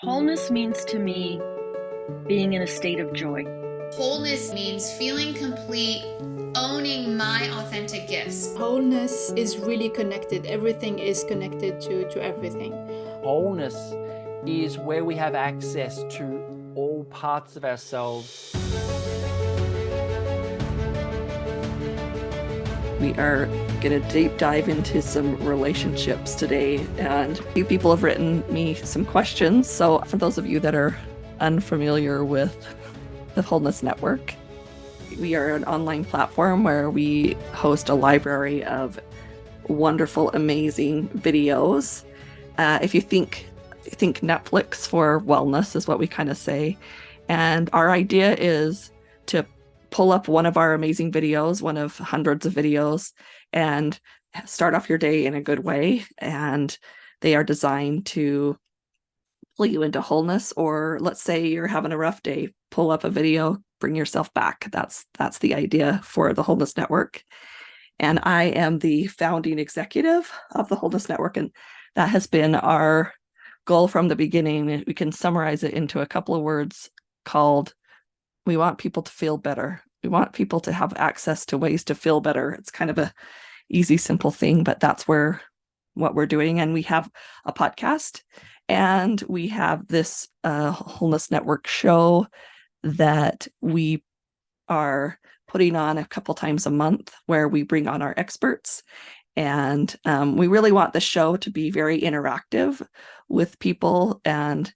Wholeness means to me being in a state of joy. Wholeness means feeling complete, owning my authentic gifts. Wholeness is really connected. Everything is connected to everything. Wholeness is where we have access to all parts of ourselves. We are going to deep dive into some relationships today, and a few people have written me some questions. So for those of you that are unfamiliar with the Wholeness Network, we are an online platform where we host a library of wonderful, amazing videos. If you think Netflix for wellness is what we kind of say. And our idea is to pull up one of our amazing videos, one of hundreds of videos, and start off your day in a good way. And they are designed to pull you into wholeness, or let's say you're having a rough day, pull up a video, bring yourself back. That's the idea for the Wholeness Network. And I am the founding executive of the Wholeness Network, and that has been our goal from the beginning. We can summarize it into a couple of words called, we want people to feel better. We want people to have access to ways to feel better. It's kind of a easy, simple thing, but that's what we're doing. And we have a podcast, and we have this Wholeness Network show that we are putting on a couple times a month, where we bring on our experts. And we really want the show to be very interactive with people. And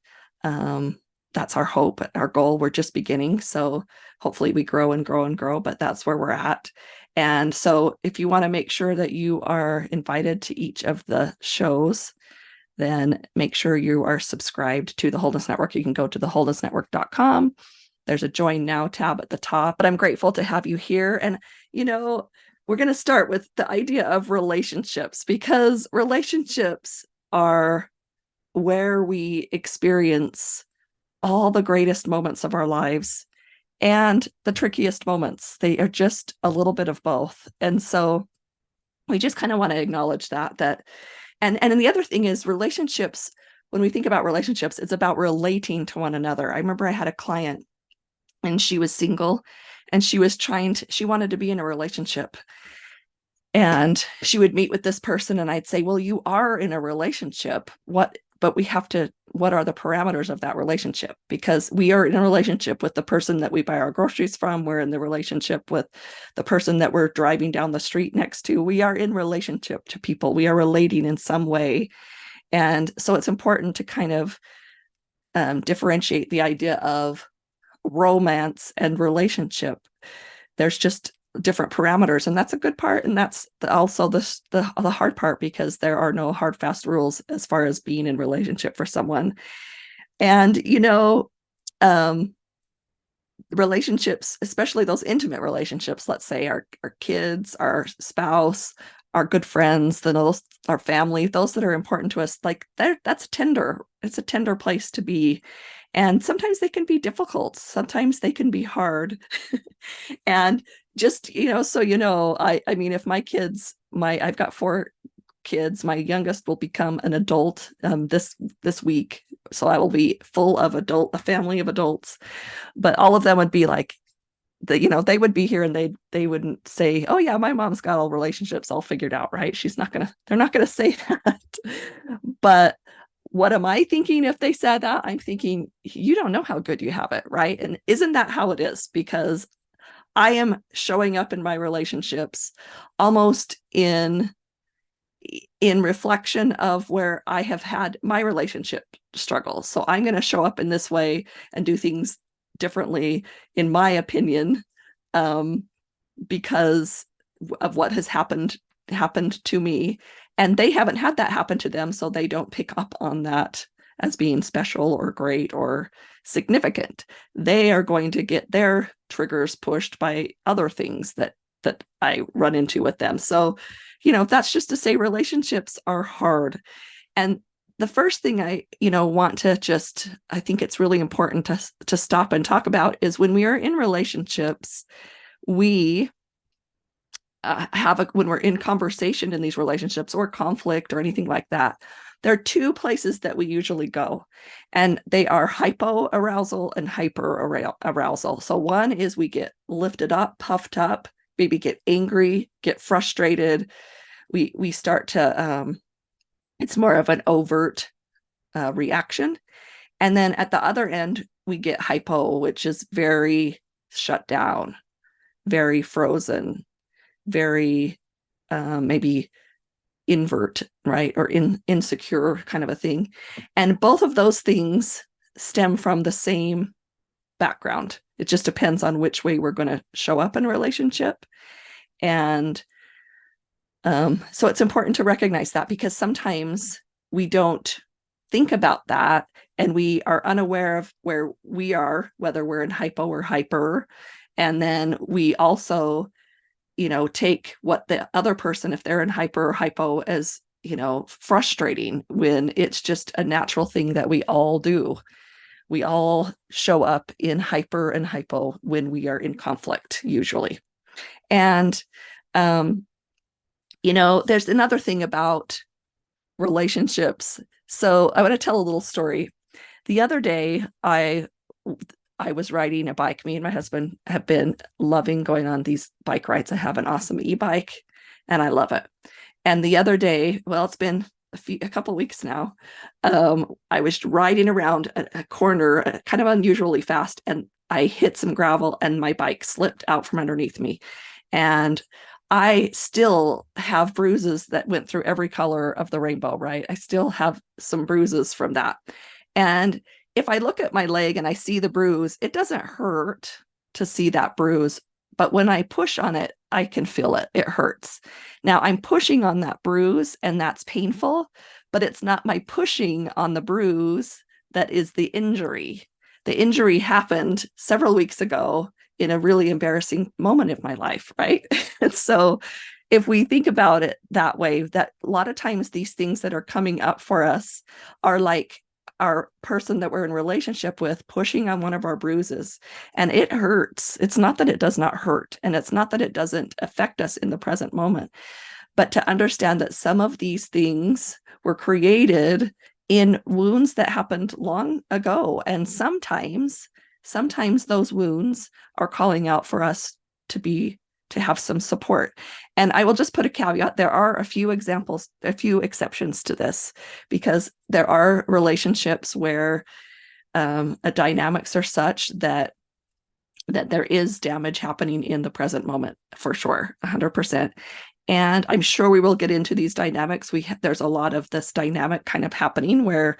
that's our hope, our goal. We're just beginning. So hopefully we grow and grow and grow, but that's where we're at. And so if you want to make sure that you are invited to each of the shows, then make sure you are subscribed to the Wholeness Network. You can go to thewholenessnetwork.com. There's a join now tab at the top, but I'm grateful to have you here. And, we're going to start with the idea of relationships, because relationships are where we experience all the greatest moments of our lives and the trickiest moments. They are just a little bit of both. And so we just kind of want to acknowledge that. And then the other thing is relationships. When we think about relationships, it's about relating to one another. I remember I had a client, and she was single, and she wanted to be in a relationship. And she would meet with this person, and I'd say, well, you are in a relationship. But what are the parameters of that relationship? Because we are in a relationship with the person that we buy our groceries from. We're in the relationship with the person that we're driving down the street next to. We are in relationship to people. We are relating in some way. And so it's important to kind of differentiate the idea of romance and relationship. There's just different parameters, and that's a good part, and that's also the hard part, because there are no hard fast rules as far as being in relationship for someone. And relationships, especially those intimate relationships, let's say our kids, our spouse, our good friends, those our family, those that are important to us, like that's tender. It's a tender place to be. And sometimes they can be difficult. Sometimes they can be hard. And just, I mean, if my kids, I've got 4 kids, my youngest will become an adult this week. So I will be full of a family of adults, but all of them would be like, they would be here, and they wouldn't say, oh yeah, my mom's got all relationships all figured out, right? They're not gonna say that. But what am I thinking if they said that? I'm thinking, you don't know how good you have it, right? And isn't that how it is? Because I am showing up in my relationships almost in reflection of where I have had my relationship struggles. So I'm going to show up in this way and do things differently, in my opinion, because of what has happened to me. And they haven't had that happen to them, so they don't pick up on that as being special or great or significant. They are going to get their triggers pushed by other things that I run into with them. So, that's just to say relationships are hard. And the first thing I think it's really important to stop and talk about is, when we are in relationships, we when we're in conversation in these relationships, or conflict or anything like that, there are two places that we usually go, and they are hypoarousal and hyperarousal. So one is we get lifted up, puffed up, maybe get angry, get frustrated. We start to, it's more of an overt reaction. And then at the other end, we get hypo, which is very shut down, very frozen, very maybe invert, right? Or insecure kind of a thing. And both of those things stem from the same background. It just depends on which way we're going to show up in a relationship. And so it's important to recognize that, because sometimes we don't think about that, and we are unaware of where we are, whether we're in hypo or hyper. And then we also, take what the other person, if they're in hyper or hypo, as, frustrating, when it's just a natural thing that we all do. We all show up in hyper and hypo when we are in conflict, usually. And, there's another thing about relationships. So I want to tell a little story. The other day, I was riding a bike. Me and my husband have been loving going on these bike rides. I have an awesome e-bike and I love it. And the other day, well, it's been a couple of weeks now, I was riding around a corner kind of unusually fast, and I hit some gravel and my bike slipped out from underneath me. And I still have bruises that went through every color of the rainbow, right? I still have some bruises from that. And if I look at my leg and I see the bruise, it doesn't hurt to see that bruise. But when I push on it, I can feel it. It hurts. Now I'm pushing on that bruise and that's painful, but it's not my pushing on the bruise that is the injury. The injury happened several weeks ago in a really embarrassing moment of my life, right? And so if we think about it that way, that a lot of times these things that are coming up for us are like our person that we're in relationship with pushing on one of our bruises, and it hurts. It's not that it does not hurt, and it's not that it doesn't affect us in the present moment, but to understand that some of these things were created in wounds that happened long ago. And sometimes those wounds are calling out for us to have some support. And I will just put a caveat. There are a few exceptions to this, because there are relationships where dynamics are such that there is damage happening in the present moment, for sure, 100%. And I'm sure we will get into these dynamics. There's a lot of this dynamic kind of happening where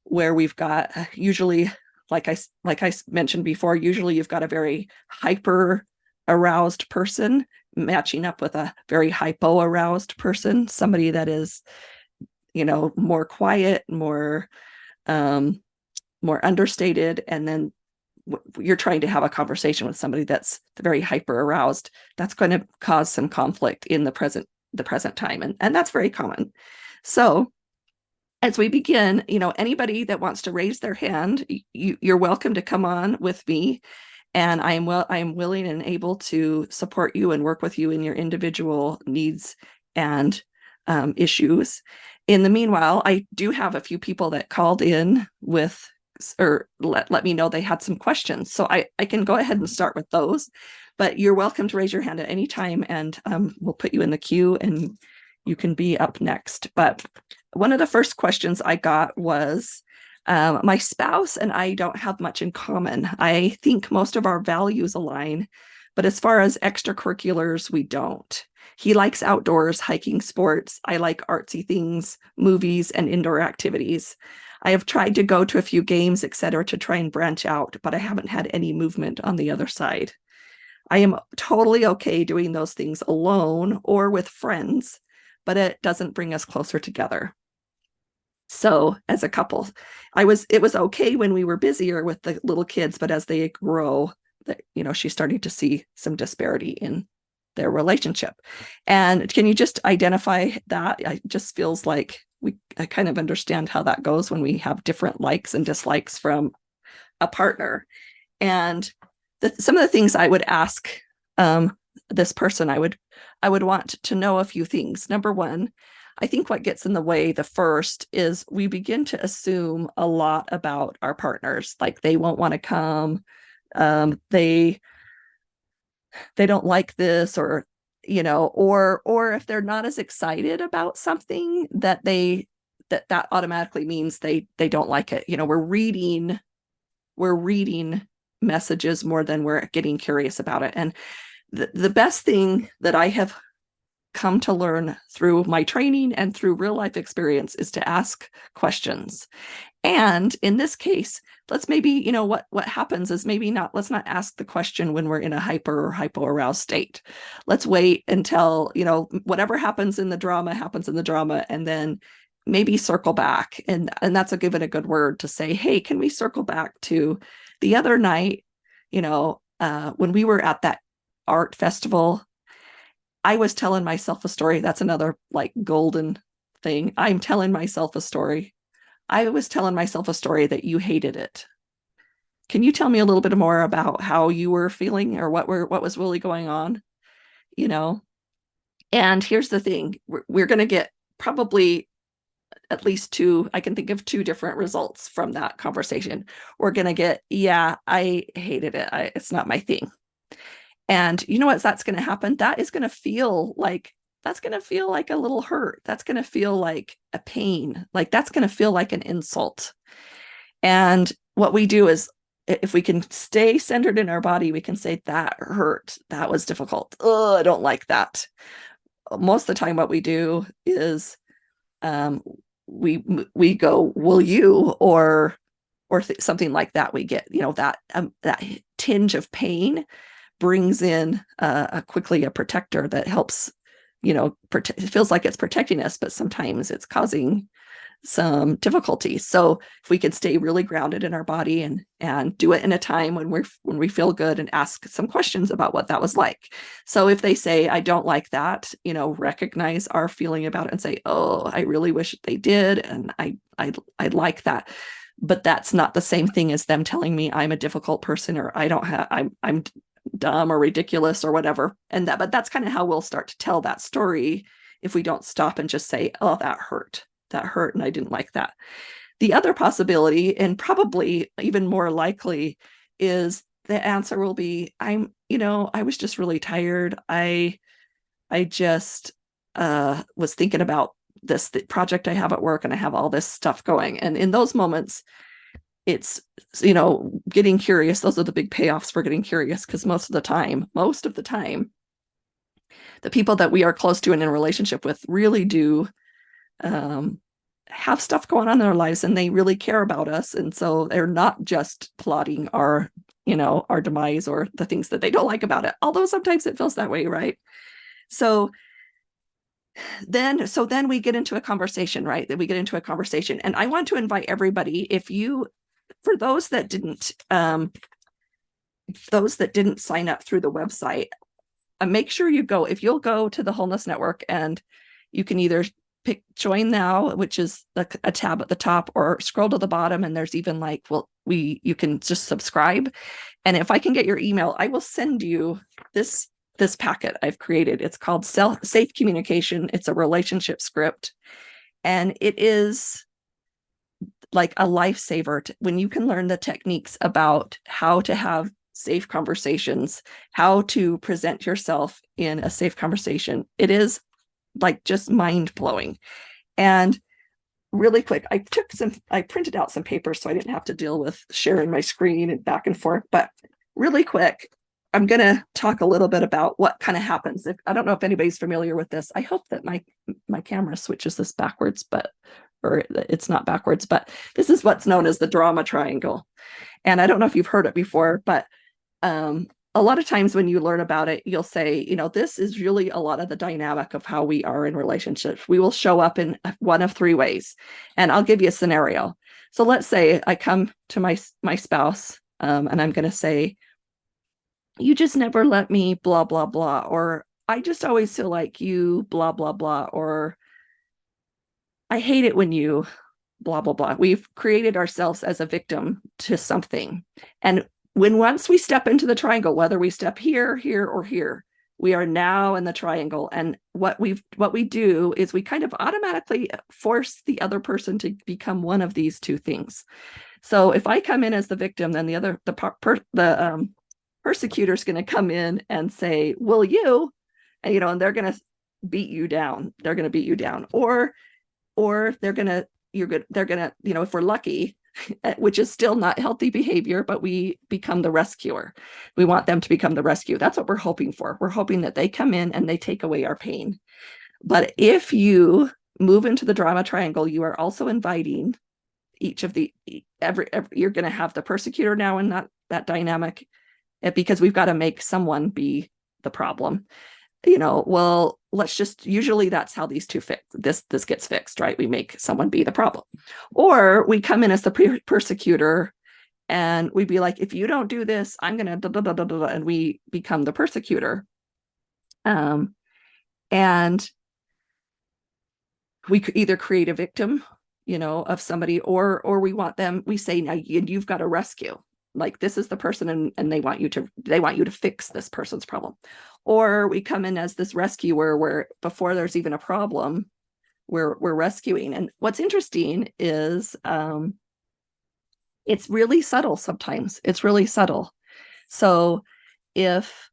we've got, usually, like I mentioned before, usually you've got a very hyper aroused person matching up with a very hypo aroused person, somebody that is, more quiet, more understated. And then you're trying to have a conversation with somebody that's very hyper aroused. That's going to cause some conflict in the present time. And that's very common. So as we begin, anybody that wants to raise their hand, you're welcome to come on with me. And I am willing and able to support you and work with you in your individual needs and issues. In the meanwhile, I do have a few people that called in with, or let me know they had some questions. So I can go ahead and start with those, but you're welcome to raise your hand at any time, and we'll put you in the queue and you can be up next. But one of the first questions I got was, my spouse and I don't have much in common. I think most of our values align, but as far as extracurriculars, we don't. He likes outdoors, hiking, sports. I like artsy things, movies, and indoor activities. I have tried to go to a few games, etc., to try and branch out, but I haven't had any movement on the other side. I am totally okay doing those things alone or with friends, but it doesn't bring us closer together. So as a couple, it was okay when we were busier with the little kids, but as they grow, she's starting to see some disparity in their relationship. And can you just identify that? It just feels like I kind of understand how that goes when we have different likes and dislikes from a partner. And some of the things I would ask this person, I would want to know a few things. Number one, I think what gets in the way the first is we begin to assume a lot about our partners, like they won't want to come, they don't like this, or or if they're not as excited about something, that that automatically means they don't like it. We're reading messages more than we're getting curious about it. And the best thing that I have come to learn through my training and through real life experience is to ask questions. And in this case, let's maybe, what happens is let's not ask the question when we're in a hyper or hypo-aroused state. Let's wait until, whatever happens in the drama, and then maybe circle back. And that's given a good word to say, hey, can we circle back to the other night, when we were at that art festival, I was telling myself a story. That's another like golden thing. I'm telling myself a story. I was telling myself a story that you hated it. Can you tell me a little bit more about how you were feeling, or what was really going on? And here's the thing. We're going to get probably at least two, I can think of two different results from that conversation. We're going to get, yeah, I hated it. It's not my thing. And you know what? That's going to happen. That is going to feel like, a little hurt. That's going to feel like a pain. Like that's going to feel like an insult. And what we do is, if we can stay centered in our body, we can say, that hurt. That was difficult. Oh, I don't like that. Most of the time what we do is we go, will you, or something like that. We get, that tinge of pain brings in quickly a protector that helps, it feels like it's protecting us, but sometimes it's causing some difficulty. So if we can stay really grounded in our body and do it in a time when we feel good, and ask some questions about what that was like. So if they say, I don't like that, recognize our feeling about it and say, oh, I really wish they did. And I'd like that. But that's not the same thing as them telling me I'm a difficult person, or I'm dumb or ridiculous or whatever. But that's kind of how we'll start to tell that story, if we don't stop and just say, oh, that hurt, and I didn't like that. The other possibility, and probably even more likely, is the answer will be, I was just really tired. I just was thinking about the project I have at work, and I have all this stuff going. And in those moments, it's, getting curious. Those are the big payoffs for getting curious, because most of the time, the people that we are close to and in a relationship with really do have stuff going on in their lives, and they really care about us. And so they're not just plotting our demise or the things that they don't like about it, although sometimes it feels that way, right? So then we get into a conversation, right? That we get into a conversation. And I want to invite everybody, for those that didn't sign up through the website, make sure if you'll go to the Wholeness Network, and you can either pick join now, which is a tab at the top, or scroll to the bottom, and there's even you can just subscribe. And if I can get your email, I will send you this packet I've created. It's called Safe Communication. It's a relationship script, and it is like a lifesaver when you can learn the techniques about how to have safe conversations, how to present yourself in a safe conversation. It is like just mind-blowing. And really quick, I printed out some papers so I didn't have to deal with sharing my screen and back and forth. But really quick, I'm going to talk a little bit about what kind of happens. I don't know if anybody's familiar with this. I hope that my camera switches this backwards, or it's not backwards, but this is what's known as the drama triangle. And I don't know if you've heard it before, but a lot of times when you learn about it, you'll say, this is really a lot of the dynamic of how we are in relationships. We will show up in one of three ways. And I'll give you a scenario. So let's say I come to my spouse, and I'm going to say, you just never let me blah, blah, blah, or I just always feel like you blah, blah, blah, or I hate it when you blah, blah, blah. We've created ourselves as a victim to something. And once we step into the triangle, whether we step here, here, or here, We are now in the triangle. And what we do is we kind of automatically force the other person to become one of these two things. So if I come in as the victim, then the persecutor is going to come in and say, "Will you?" And and they're going to beat you down. They're going to beat you down, or they're going to if we're lucky, which is still not healthy behavior, but we become the rescuer. We want them to become the rescue. That's what we're hoping for. We're hoping that they come in and they take away our pain. But if you move into the drama triangle, you are also inviting each of the you're going to have the persecutor now in that dynamic, because we've got to make someone be the problem. Well, usually that's how these two fix this gets fixed, right? We make someone be the problem, or we come in as the persecutor and we'd be like, if you don't do this, I'm gonna and we become the persecutor. And we could either create a victim, of somebody, or we want them, we say, now you've got to rescue. Like, this is the person, and they want you to fix this person's problem. Or we come in as this rescuer, where before there's even a problem, we're rescuing. And what's interesting is it's really subtle sometimes. It's really subtle. So if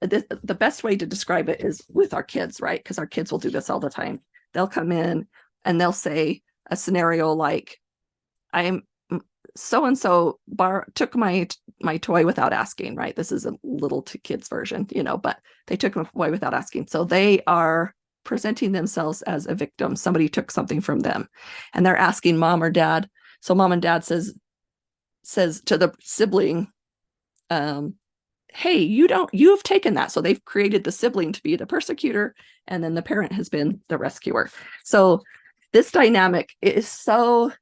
the best way to describe it is with our kids, right? Because our kids will do this all the time. They'll come in and they'll say a scenario like, I'm so-and-so took my toy without asking, right? This is a little to kids version, but they took my toy without asking. So they are presenting themselves as a victim. Somebody took something from them and they're asking mom or dad. So mom and dad says to the sibling, hey, you've taken that. So they've created the sibling to be the persecutor, and then the parent has been the rescuer. So this dynamic is so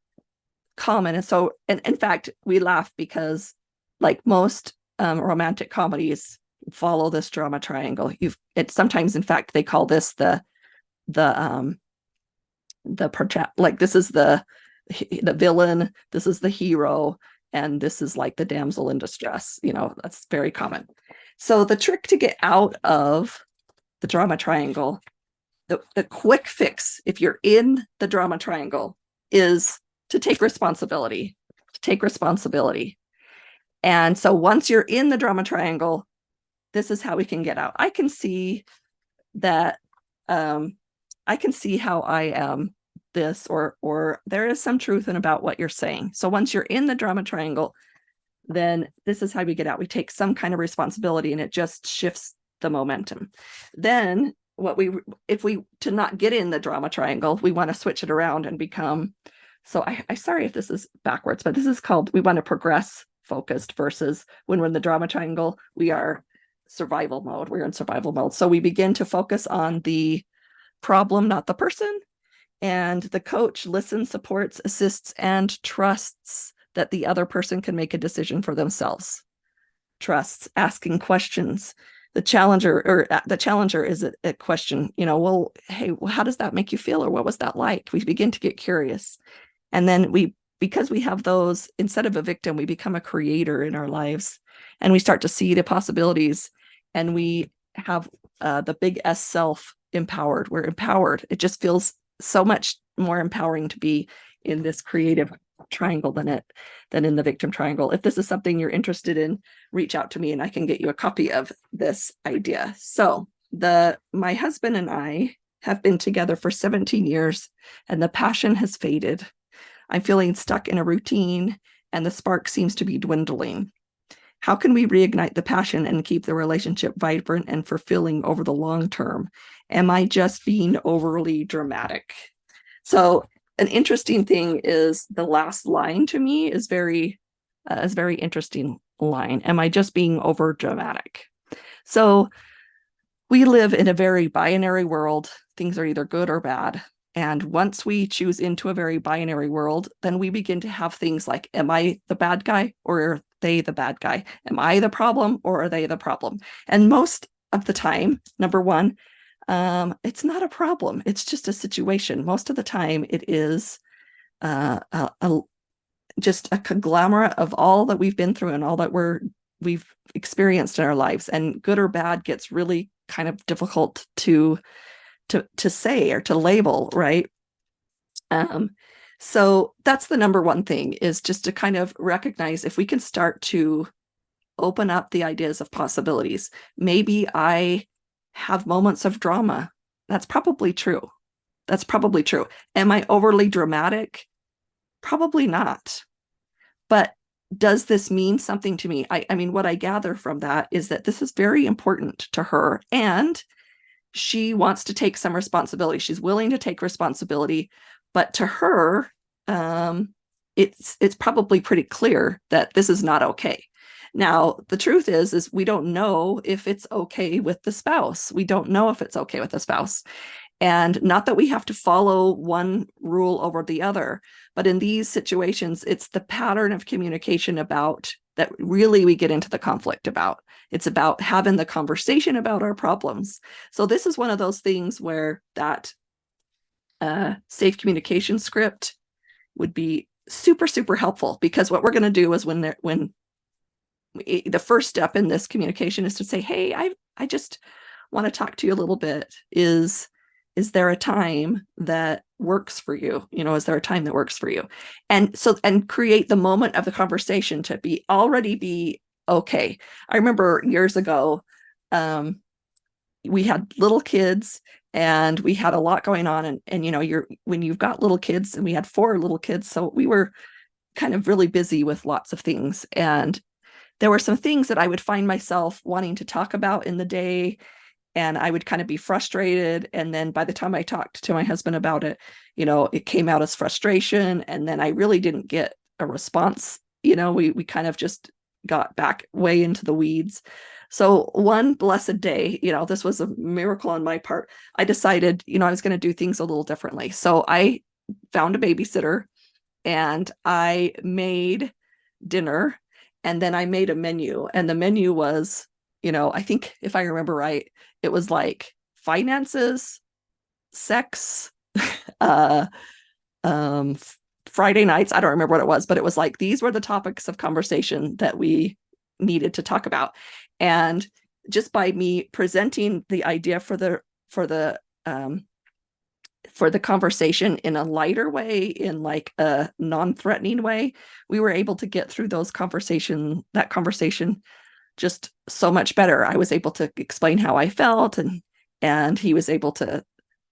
common. And so, and in fact, we laugh because, like most romantic comedies, follow this drama triangle. Sometimes, in fact, they call this the like, this is the villain, this is the hero, and this is like the damsel in distress. That's very common. So the trick to get out of the drama triangle, the quick fix, if you're in the drama triangle, is to take responsibility. And so once you're in the drama triangle, this is how we can get out. I can see that I can see how I am this, or there is some truth in about what you're saying. So once you're in the drama triangle, then this is how we get out. We take some kind of responsibility, and it just shifts the momentum. Then to not get in the drama triangle, we want to switch it around and become, so I sorry if this is backwards, but this is called, we want to progress focused, versus when we're in the drama triangle, we are survival mode. We're in survival mode. So we begin to focus on the problem, not the person. And the coach listens, supports, assists, and trusts that the other person can make a decision for themselves. Trusts, asking questions. The challenger is a question, well, hey, how does that make you feel? Or what was that like? We begin to get curious. And then because we have those, instead of a victim, we become a creator in our lives, and we start to see the possibilities, and we have the big S self empowered. We're empowered. It just feels so much more empowering to be in this creative triangle than in the victim triangle. If this is something you're interested in, reach out to me and I can get you a copy of this idea. So my husband and I have been together for 17 years, and the passion has faded. I'm feeling stuck in a routine, and the spark seems to be dwindling. How can we reignite the passion and keep the relationship vibrant and fulfilling over the long term? Am I just being overly dramatic? So an interesting thing is the last line to me is very interesting line. Am I just being over dramatic? So we live in a very binary world. Things are either good or bad. And once we choose into a very binary world, then we begin to have things like, am I the bad guy or are they the bad guy? Am I the problem or are they the problem? And most of the time, number one, it's not a problem. It's just a situation. Most of the time it is just a conglomerate of all that we've been through and all that we're we've experienced in our lives, and good or bad gets really kind of difficult to say or to label, right? So that's the number one thing, is just to kind of recognize, if we can start to open up the ideas of possibilities. Maybe I have moments of drama. That's probably true. That's probably true. Am I overly dramatic? Probably not. But does this mean something to me? I mean, what I gather from that is that this is very important to her, and she wants to take some responsibility. She's willing to take responsibility, but to her, it's probably pretty clear that this is not okay. Now, the truth is we don't know if it's okay with the spouse. We don't know if it's okay with the spouse. And not that we have to follow one rule over the other, but in these situations, it's the pattern of communication about that really we get into the conflict about. It's about having the conversation about our problems. So this is one of those things where that safe communication script would be super, super helpful, because what we're going to do is when the first step in this communication is to say, hey, I just want to talk to you a little bit. Is there a time that works for you? Is there a time that works for you? And create the moment of the conversation to already be okay. I remember years ago, we had little kids and we had a lot going on, and when you've got little kids, and we had 4 little kids, so we were kind of really busy with lots of things. And there were some things that I would find myself wanting to talk about in the day, and I would kind of be frustrated. And then by the time I talked to my husband about it, it came out as frustration. And then I really didn't get a response. We kind of just got back way into the weeds. So one blessed day, this was a miracle on my part. I decided, I was going to do things a little differently. So I found a babysitter and I made dinner, and then I made a menu, and the menu was, I think if I remember right, it was like finances, sex, Friday nights. I don't remember what it was, but it was like, these were the topics of conversation that we needed to talk about. And just by me presenting the idea for the conversation in a lighter way, in like a non-threatening way, we were able to get through that conversation just so much better. I was able to explain how I felt, and he was able to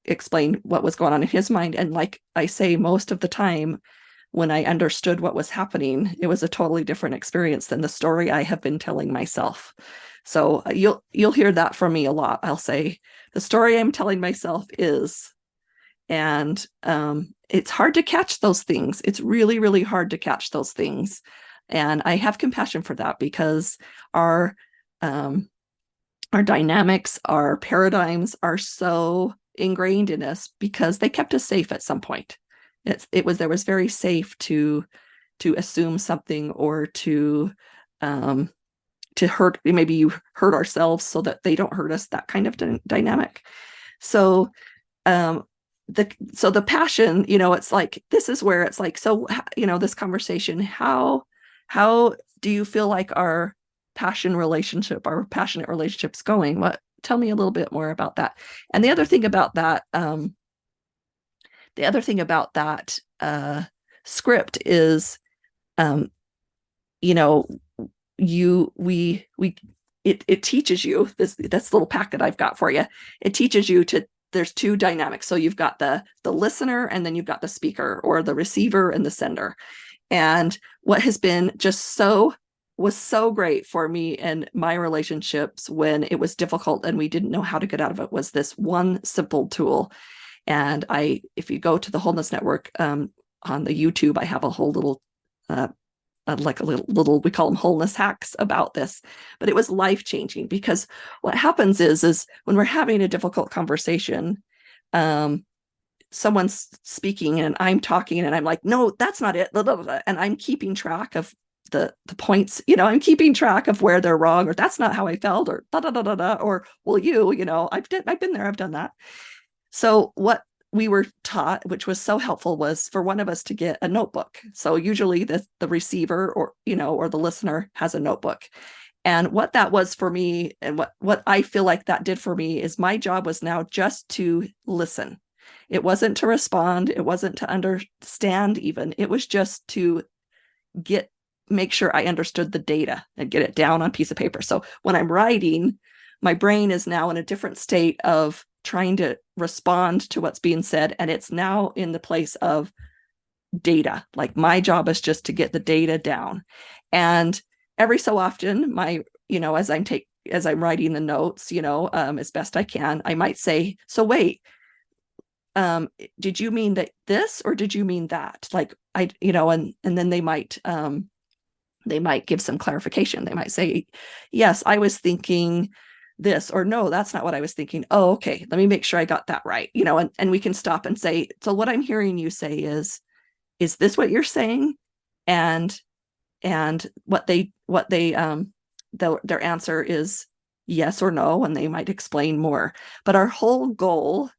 explain what was going on in his mind. And like I say, most of the time when I understood what was happening, it was a totally different experience than the story I have been telling myself. So you'll hear that from me a lot. I'll say, the story I'm telling myself is, and it's hard to catch those things. It's really, really hard to catch those things. And I have compassion for that, because our dynamics, our paradigms are so ingrained in us because they kept us safe at some point. There was very safe to assume something, or to hurt. Maybe you hurt ourselves so that they don't hurt us. That kind of dynamic. So the passion, it's like, this is where it's like, so this conversation, how do you feel like our passionate relationship's going? Tell me a little bit more about that. And the other thing about that script is, it teaches you this little packet I've got for you. It teaches you there's 2 dynamics. So you've got the listener, and then you've got the speaker, or the receiver and the sender. And what has been was so great for me in my relationships when it was difficult and we didn't know how to get out of it, was this one simple tool. And if you go to the Wholeness Network on the YouTube, I have a whole little like a little, we call them wholeness hacks about this. But it was life-changing, because what happens is when we're having a difficult conversation, someone's speaking and I'm talking, and I'm like, no, that's not it, blah, blah, blah, and I'm keeping track of the points, I'm keeping track of where they're wrong, or that's not how I felt, or da da da da da, or well, I've been there, I've done that. So what we were taught, which was so helpful, was for one of us to get a notebook. So usually the receiver or the listener has a notebook, And what that was for me, and what I feel like that did for me, is my job was now just to listen. It wasn't to respond. It wasn't to understand even. It was just to make sure I understood the data and get it down on a piece of paper. So when I'm writing, my brain is now in a different state of trying to respond to what's being said. And it's now in the place of data. Like my job is just to get the data down. And every so often, as I'm writing the notes, as best I can, I might say, so wait, did you mean that this, or did you mean that? Like and then they might give some clarification. They might say, yes, I was thinking this, or no, that's not what I was thinking. Oh, okay, let me make sure I got that right. And we can stop and say, so what I'm hearing you say is this what you're saying? And their answer is yes or no, and they might explain more. But our whole goal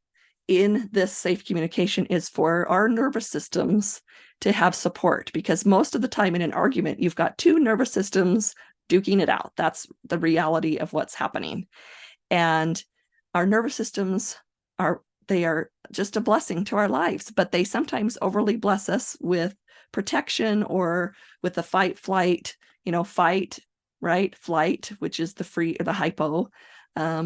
in this safe communication is for our nervous systems to have support, because most of the time in an argument, you've got two nervous systems duking it out. That's the reality of what's happening. And our nervous systems are just a blessing to our lives, but they sometimes overly bless us with protection, or with the fight, flight, fight, right? Flight, which is the hypo,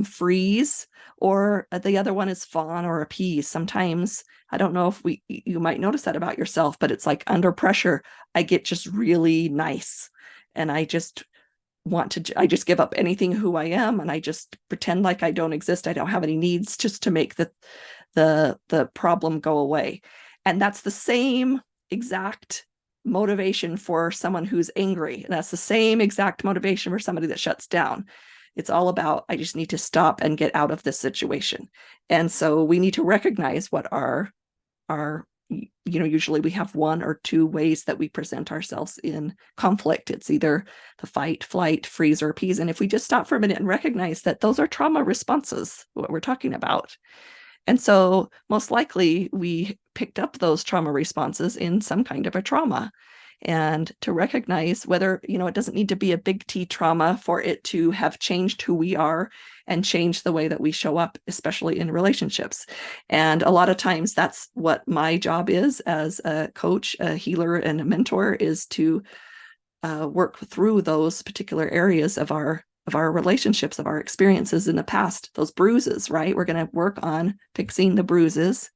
freeze, or the other one is fawn or appease. Sometimes, I don't know if you might notice that about yourself, but it's like under pressure, I get just really nice, and I just give up anything who I am, and I just pretend like I don't exist. I don't have any needs, just to make the problem go away. And that's the same exact motivation for someone who's angry. And that's the same exact motivation for somebody that shuts down. It's all about, I just need to stop and get out of this situation. And so we need to recognize what our usually we have one or two ways that we present ourselves in conflict. It's either the fight, flight, freeze, or appease. And if we just stop for a minute and recognize that those are trauma responses, what we're talking about. And so most likely we picked up those trauma responses in some kind of a trauma. And to recognize whether, it doesn't need to be a big T trauma for it to have changed who we are and change the way that we show up, especially in relationships. And a lot of times that's what my job is as a coach, a healer, and a mentor, is to work through those particular areas of our relationships, of our experiences in the past, those bruises, right? We're going to work on fixing the bruises.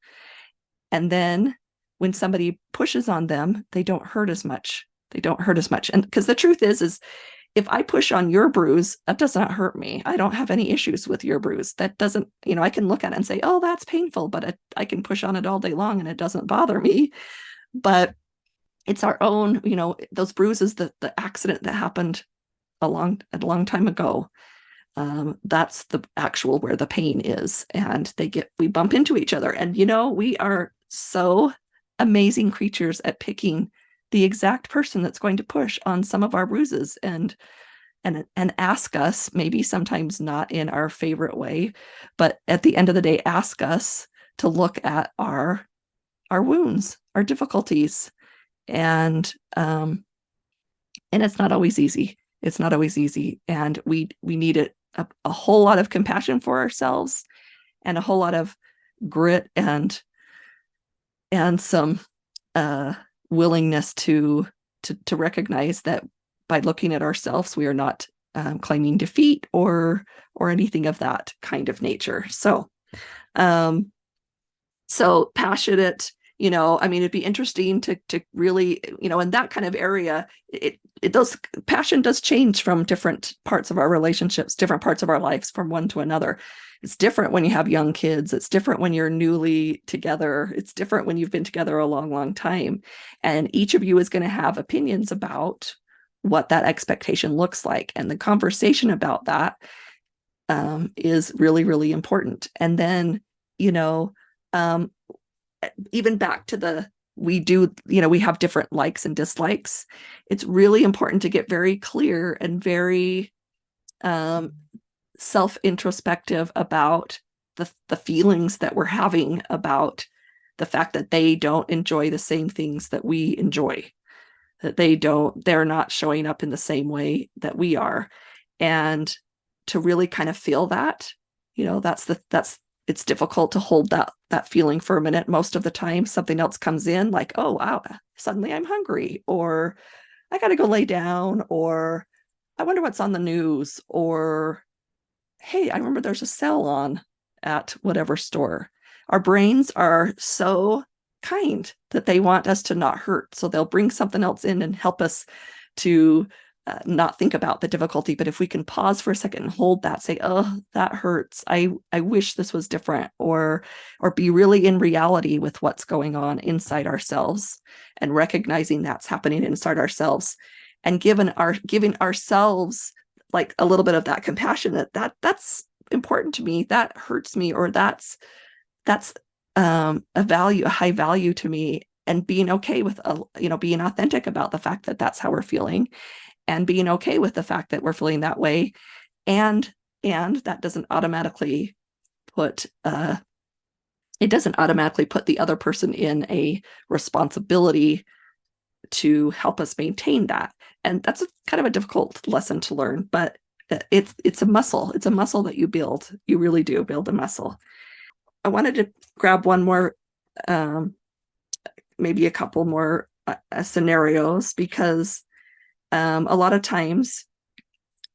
And then when somebody pushes on them, they don't hurt as much. And because the truth is if I push on your bruise, that does not hurt me. I don't have any issues with your bruise. That doesn't, I can look at it and say, oh, that's painful, but I can push on it all day long and it doesn't bother me. But it's our own, those bruises, the accident that happened a long time ago. That's the actual where the pain is. And we bump into each other. And, we are so amazing creatures at picking the exact person that's going to push on some of our bruises and ask us, maybe sometimes not in our favorite way, but at the end of the day, ask us to look at our wounds, our difficulties. And it's not always easy. It's not always easy. And we need a whole lot of compassion for ourselves, and a whole lot of grit and some willingness to recognize that by looking at ourselves, we are not claiming defeat or anything of that kind of nature. So passionate, it'd be interesting to really, in that kind of area, passion does change from different parts of our relationships, different parts of our lives, from one to another. It's different when you have young kids. It's different when you're newly together. It's different when you've been together a long, long time. And each of you is going to have opinions about what that expectation looks like. And the conversation about that is really, really important. And then, even back to we have different likes and dislikes. It's really important to get very clear and very self-introspective about the feelings that we're having about the fact that they don't enjoy the same things that we enjoy, that they're not showing up in the same way that we are. And to really kind of feel that, it's difficult to hold that feeling for a minute. Most of the time something else comes in, like, oh wow, suddenly I'm hungry, or I gotta go lay down, or I wonder what's on the news, or hey, I remember there's a sale on at whatever store. Our brains are so kind that they want us to not hurt, so they'll bring something else in and help us to not think about the difficulty. But if we can pause for a second and hold that, say, oh, that hurts, I wish this was different, or be really in reality with what's going on inside ourselves, and recognizing that's happening inside ourselves, and giving ourselves like a little bit of that compassion, that's important to me, that hurts me, or that's a high value to me, and being okay with being authentic about the fact that that's how we're feeling, and being okay with the fact that we're feeling that way. And that doesn't automatically put the other person in a responsibility to help us maintain that. And that's kind of a difficult lesson to learn, but it's a muscle. It's a muscle that you build. You really do build a muscle. I wanted to grab one more, maybe a couple more scenarios, because a lot of times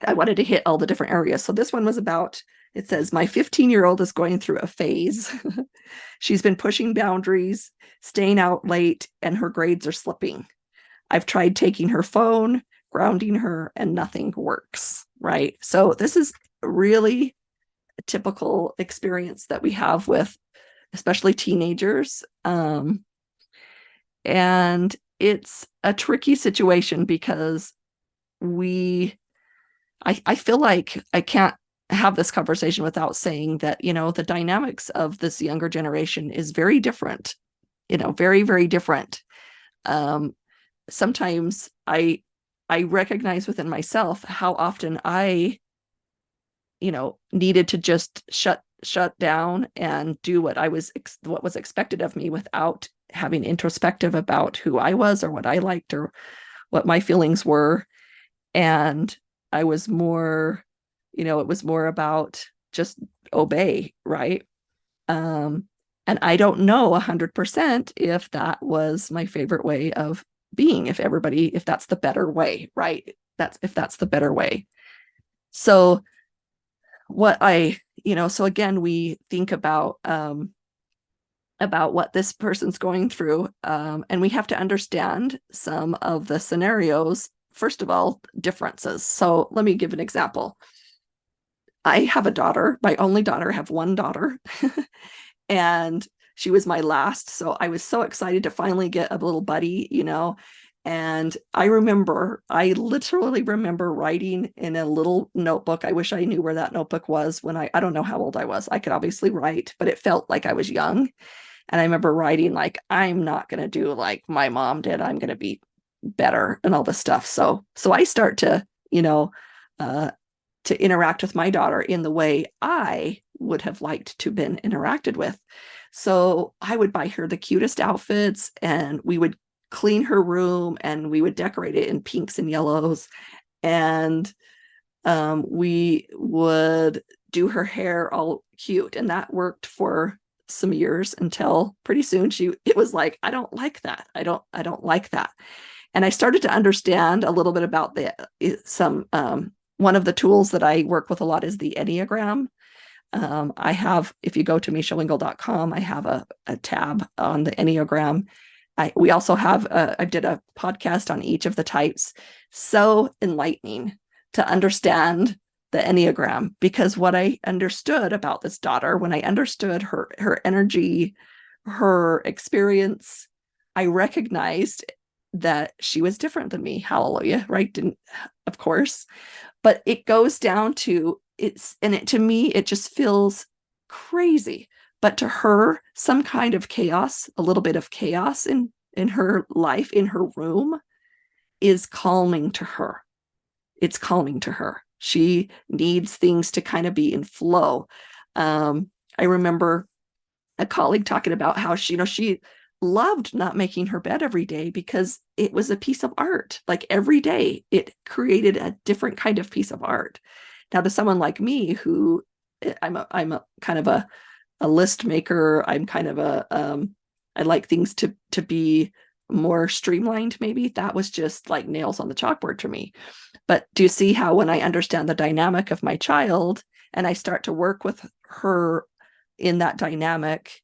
I wanted to hit all the different areas. So this one was about, it says, my 15-year-old is going through a phase. She's been pushing boundaries, staying out late, and her grades are slipping. I've tried taking her phone, grounding her, and nothing works, right? So this is really a typical experience that we have with especially teenagers. And it's a tricky situation, because I feel like I can't have this conversation without saying that, the dynamics of this younger generation is very different, very, very different. Sometimes I recognize within myself how often I, needed to just shut down and do what was expected of me, without having introspective about who I was, or what I liked, or what my feelings were. And I was more, it was more about just obey, right? And I don't know 100% if that was my favorite way of being, if that's the better way, right? If that's the better way. So so again, we think about what this person's going through, and we have to understand some of the scenarios. First of all, differences. So let me give an example. I have a daughter, my only daughter. I have one daughter, and she was my last. So I was so excited to finally get a little buddy, and I literally remember writing in a little notebook. I wish I knew where that notebook was when I don't know how old I was. I could obviously write, but it felt like I was young. And I remember writing, like, I'm not going to do like my mom did. I'm going to be better and all this stuff. So I start to, to interact with my daughter in the way I would have liked to been interacted with. So I would buy her the cutest outfits, and we would clean her room, and we would decorate it in pinks and yellows. And we would do her hair all cute. And that worked for some years, until pretty soon it was like, I don't like that. I don't like that. And I started to understand a little bit about one of the tools that I work with a lot is the Enneagram. I have, if you go to MishaWingle.com, I have a tab on the Enneagram. We also have, I did a podcast on each of the types. So enlightening to understand the Enneagram, because what I understood about this daughter, when I understood her energy, her experience, I recognized that she was different than me. Hallelujah, right? Of course. But it goes down to to me, it just feels crazy. But to her, some kind of chaos, a little bit of chaos in her life, in her room, is calming to her. It's calming to her. She needs things to kind of be in flow. I remember a colleague talking about how she loved not making her bed every day because it was a piece of art. Like every day it created a different kind of piece of art. Now to someone like me, who I'm a kind of a list maker, I'm kind of I like things to be more streamlined. Maybe that was just like nails on the chalkboard to me. But do you see how when I understand the dynamic of my child and I start to work with her in that dynamic,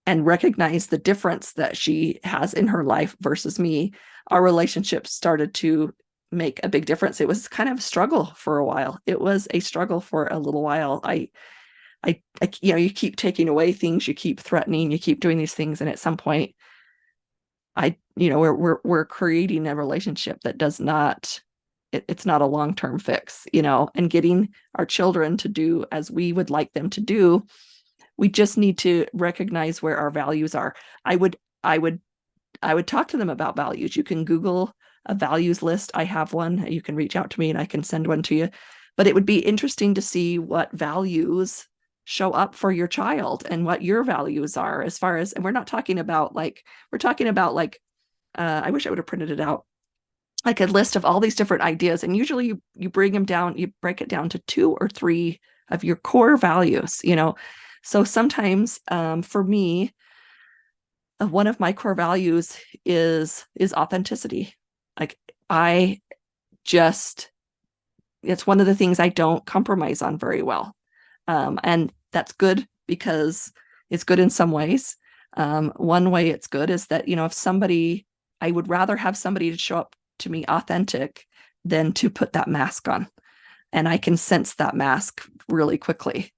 and recognize the difference that she has in her life versus me, our relationship started to make a big difference. It was kind of a struggle for a while. It was a struggle for a little while. I you keep taking away things, you keep threatening, you keep doing these things, and at some point, we're creating a relationship that does not. It's not a long-term fix, and getting our children to do as we would like them to do. We just need to recognize where our values are. I would talk to them about values. You can Google a values list. I have one. You can reach out to me and I can send one to you. But it would be interesting to see what values show up for your child and what your values are as far as, and we're not talking about I wish I would have printed it out, like a list of all these different ideas. And usually you bring them down, you break it down to 2 or 3 of your core values, So sometimes for me, one of my core values is authenticity. Like it's one of the things I don't compromise on very well. And that's good because it's good in some ways. One way it's good is that, if I would rather have somebody to show up to me authentic than to put that mask on. And I can sense that mask really quickly.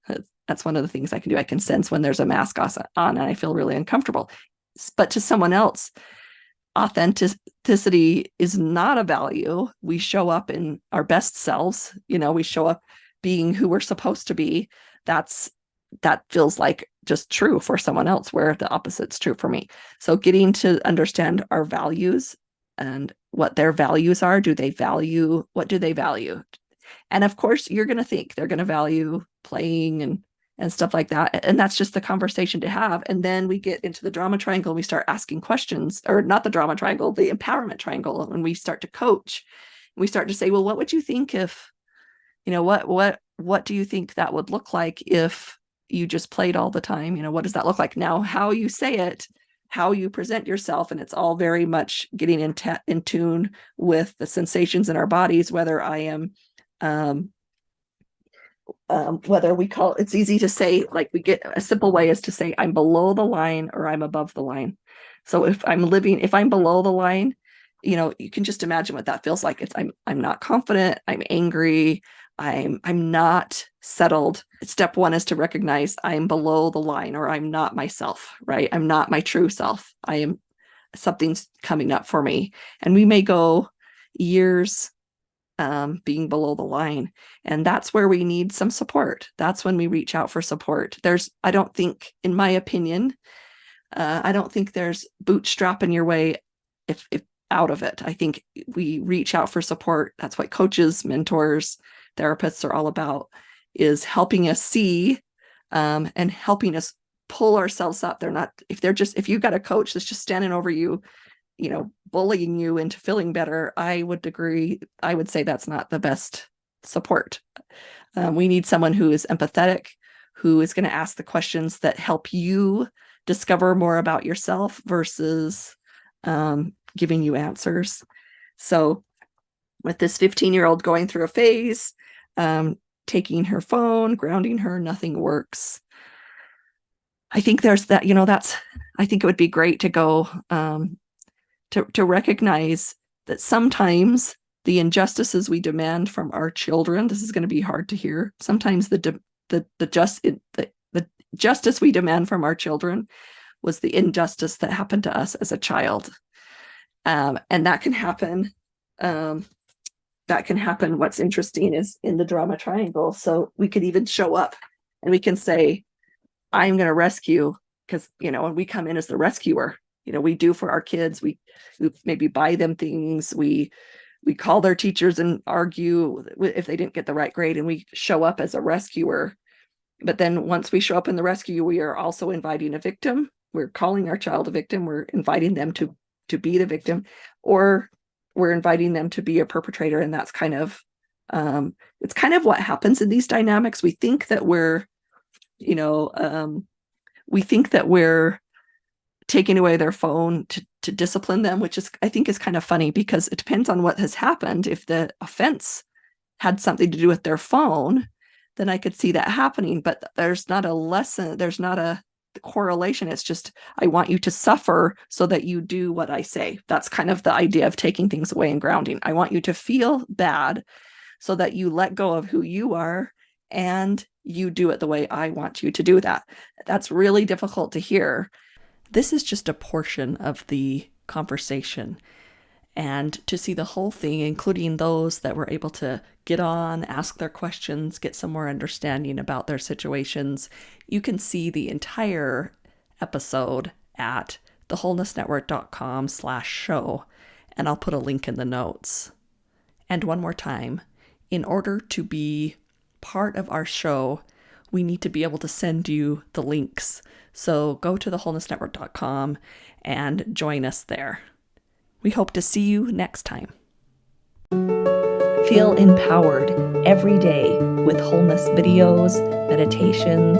That's one of the things I can do. I can sense when there's a mask on and I feel really uncomfortable. But to someone else, authenticity is not a value. We show up in our best selves. We show up being who we're supposed to be. That feels like just true for someone else, where the opposite's true for me. So getting to understand our values and what their values are. What do they value? And of course, you're going to think they're going to value playing and stuff like that. And that's just the conversation to have. And then we get into the drama triangle. We start asking questions, or not the drama triangle, the empowerment triangle. When we start to coach, we start to say, well, what would you think if, what do you think that would look like if you just played all the time? What does that look like? Now, how you say it, how you present yourself, and it's all very much getting in tune with the sensations in our bodies, whether I am whether we call it's easy to say, like, we get a simple way is to say I'm below the line or I'm above the line. So if I'm below the line, you can just imagine what that feels like. It's I'm not confident, I'm angry, I'm not settled. Step 1 is to recognize I'm below the line, or I'm not myself, right? I'm not my true self. Something's coming up for me. And we may go years being below the line. And that's where we need some support. That's when we reach out for support. I don't think, in my opinion, I don't think there's bootstrapping your way if out of it. I think we reach out for support. That's what coaches, mentors, therapists are all about, is helping us see and helping us pull ourselves up. If you've got a coach that's just standing over you, bullying you into feeling better, I would say that's not the best support. We need someone who is empathetic, who is going to ask the questions that help you discover more about yourself versus giving you answers. So with this 15-year-old going through a phase, taking her phone, grounding her, nothing works. I think there's that, I think it would be great to go to recognize that sometimes the injustices we demand from our children, this is going to be hard to hear. Sometimes the justice we demand from our children was the injustice that happened to us as a child. And that can happen. What's interesting is in the drama triangle. So we could even show up and we can say, I'm going to rescue, because, when we come in as the rescuer, we do for our kids, we maybe buy them things, we call their teachers and argue if they didn't get the right grade, and we show up as a rescuer. But then once we show up in the rescue, we are also inviting a victim, we're calling our child a victim, we're inviting them to be the victim, or we're inviting them to be a perpetrator. And that's kind of it's kind of what happens in these dynamics. We think that we're taking away their phone to discipline them, which is, I think, is kind of funny, because it depends on what has happened. If the offense had something to do with their phone, then I could see that happening. But there's not a lesson, there's not a correlation. It's just, I want you to suffer so that you do what I say. That's kind of the idea of taking things away and grounding. I want you to feel bad so that you let go of who you are and you do it the way I want you to do that. That's really difficult to hear. This is just a portion of the conversation. And to see the whole thing, including those that were able to get on, ask their questions, get some more understanding about their situations, you can see the entire episode at thewholenessnetwork.com/show, and I'll put a link in the notes. And one more time, in order to be part of our show, we need to be able to send you the links. So go to thewholenessnetwork.com and join us there. We hope to see you next time. Feel empowered every day with wholeness videos, meditations,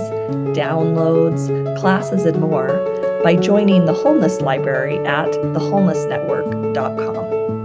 downloads, classes, and more by joining the Wholeness Library at thewholenessnetwork.com.